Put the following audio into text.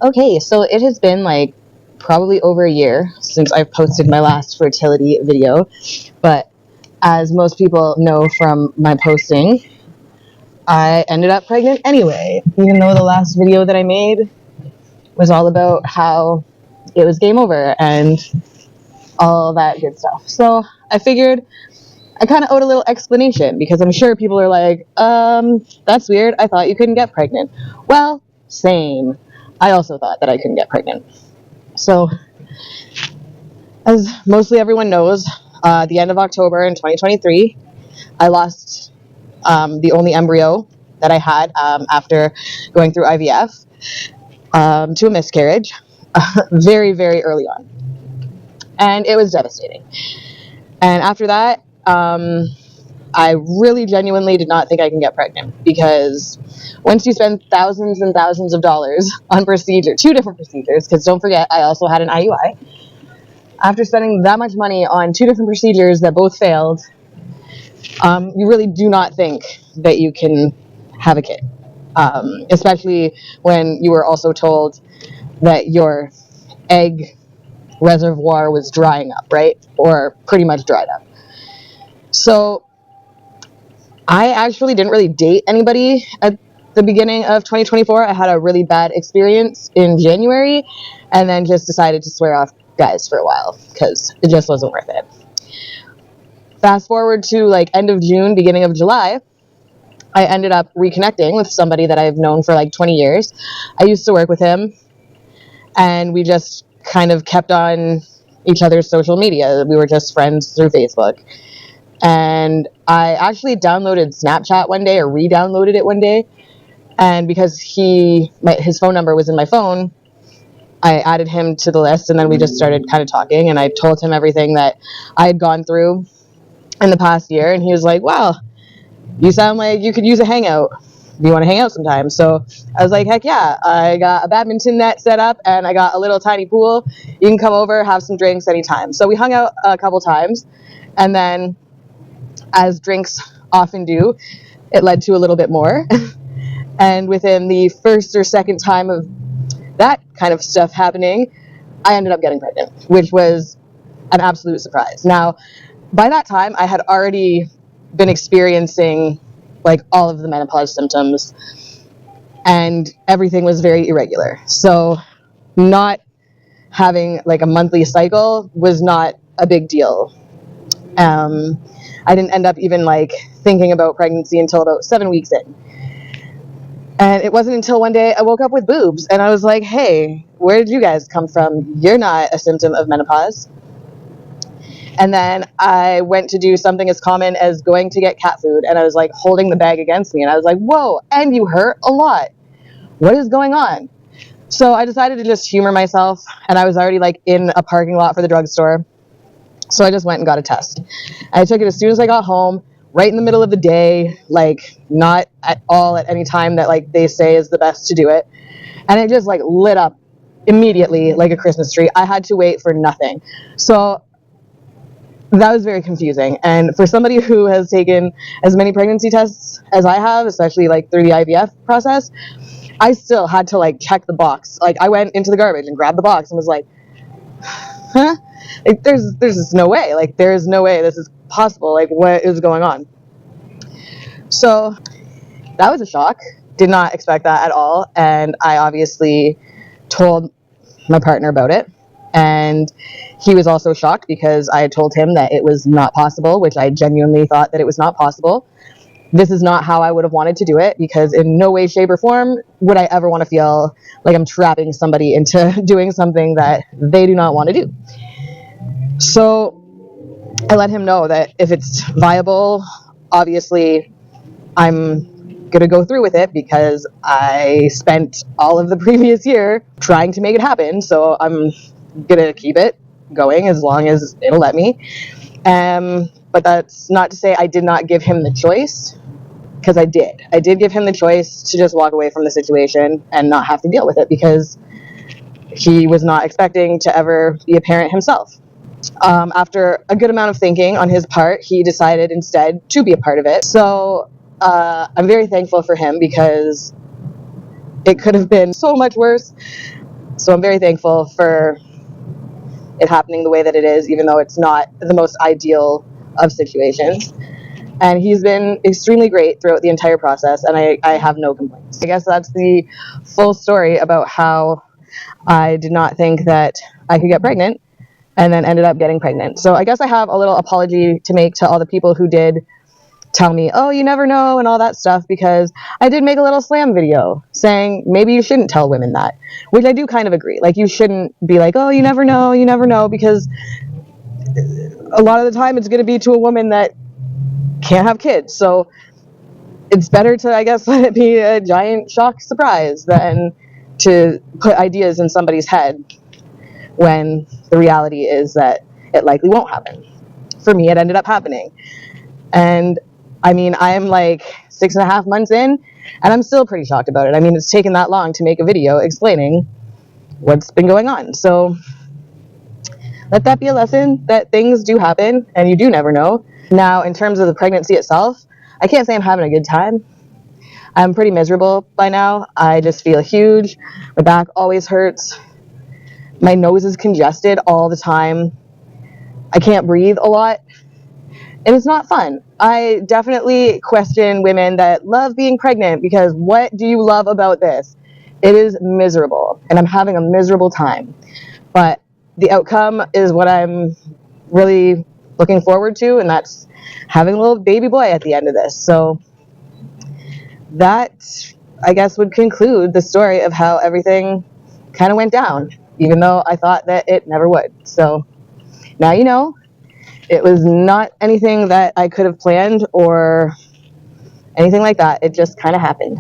Okay, so it has been like probably over a year since I've posted my last fertility video, but as most people know from my posting, I ended up pregnant anyway, even though the last video that I made was all about how it was game over and all that good stuff. So I figured I kind of owed a little explanation because I'm sure people are like, that's weird. I thought you couldn't get pregnant. Well, same. I also thought that I couldn't get pregnant. So, as mostly everyone knows, the end of October in 2023, I lost the only embryo that I had after going through IVF to a miscarriage very, very early on. And it was devastating. And after that, I really genuinely did not think I can get pregnant because once you spend thousands and thousands of dollars on two different procedures, because don't forget, I also had an IUI. After spending that much money on two different procedures that both failed, you really do not think that you can have a kid. Especially when you were also told that your egg reservoir was drying up, right? Or pretty much dried up. So I actually didn't really date anybody at the beginning of 2024. I had a really bad experience in January and then just decided to swear off guys for a while because it just wasn't worth it. Fast forward to like end of June, beginning of July, I ended up reconnecting with somebody that I've known for like 20 years. I used to work with him and we just kind of kept on each other's social media. We were just friends through Facebook. And I actually downloaded Snapchat one day or re-downloaded it one day. And because his phone number was in my phone, I added him to the list and then we just started kind of talking and I told him everything that I had gone through in the past year. And he was like, wow, you sound like you could use a hangout. Do you want to hang out sometime? So I was like, heck yeah. I got a badminton net set up and I got a little tiny pool. You can come over, have some drinks anytime. So we hung out a couple times and then as drinks often do, it led to a little bit more. And within the first or second time of that kind of stuff happening, I ended up getting pregnant, which was an absolute surprise. Now, by that time, I had already been experiencing like all of the menopause symptoms and everything was very irregular. So not having like a monthly cycle was not a big deal. I didn't end up even like thinking about pregnancy until about 7 weeks in. And it wasn't until one day I woke up with boobs and I was like, hey, where did you guys come from? You're not a symptom of menopause. And then I went to do something as common as going to get cat food and I was like holding the bag against me and I was like, whoa, and you hurt a lot. What is going on? So I decided to just humor myself and I was already like in a parking lot for the drugstore. So I just went and got a test. I took it as soon as I got home, right in the middle of the day, like not at all at any time that like they say is the best to do it. And it just like lit up immediately like a Christmas tree. I had to wait for nothing. So that was very confusing. And for somebody who has taken as many pregnancy tests as I have, especially like through the IVF process, I still had to like check the box. Like I went into the garbage and grabbed the box and was like, huh? Like, there's just no way. Like, there's no way this is possible. Like, what is going on? So that was a shock. Did not expect that at all. And I obviously told my partner about it. And he was also shocked because I had told him that it was not possible, which I genuinely thought that it was not possible. This is not how I would have wanted to do it because in no way, shape, or form would I ever want to feel like I'm trapping somebody into doing something that they do not want to do. So I let him know that if it's viable, obviously I'm going to go through with it because I spent all of the previous year trying to make it happen. So I'm going to keep it going as long as it'll let me. But that's not to say I did not give him the choice, because I did. I did give him the choice to just walk away from the situation and not have to deal with it because he was not expecting to ever be a parent himself. After a good amount of thinking on his part, he decided instead to be a part of it. So I'm very thankful for him because it could have been so much worse. So I'm very thankful for it happening the way that it is, even though it's not the most ideal of situations. And he's been extremely great throughout the entire process, and I have no complaints. I guess that's the full story about how I did not think that I could get pregnant and then ended up getting pregnant. So I guess I have a little apology to make to all the people who did tell me, oh, you never know, and all that stuff, because I did make a little slam video saying maybe you shouldn't tell women that, which I do kind of agree. Like, you shouldn't be like, oh, you never know, because a lot of the time it's going to be to a woman that can't have kids. So it's better to, I guess, let it be a giant shock surprise than to put ideas in somebody's head when the reality is that it likely won't happen. For me, it ended up happening. And I mean, I'm like 6.5 months in, and I'm still pretty shocked about it. I mean, it's taken that long to make a video explaining what's been going on. So let that be a lesson that things do happen, and you do never know. Now, in terms of the pregnancy itself, I can't say I'm having a good time. I'm pretty miserable by now. I just feel huge. My back always hurts. My nose is congested all the time. I can't breathe a lot. And it's not fun. I definitely question women that love being pregnant, because what do you love about this? It is miserable, and I'm having a miserable time. But the outcome is what I'm really looking forward to, and that's having a little baby boy at the end of this. So that, I guess, would conclude the story of how everything kind of went down, even though I thought that it never would. So now you know. It was not anything that I could have planned or anything like that. It just kind of happened.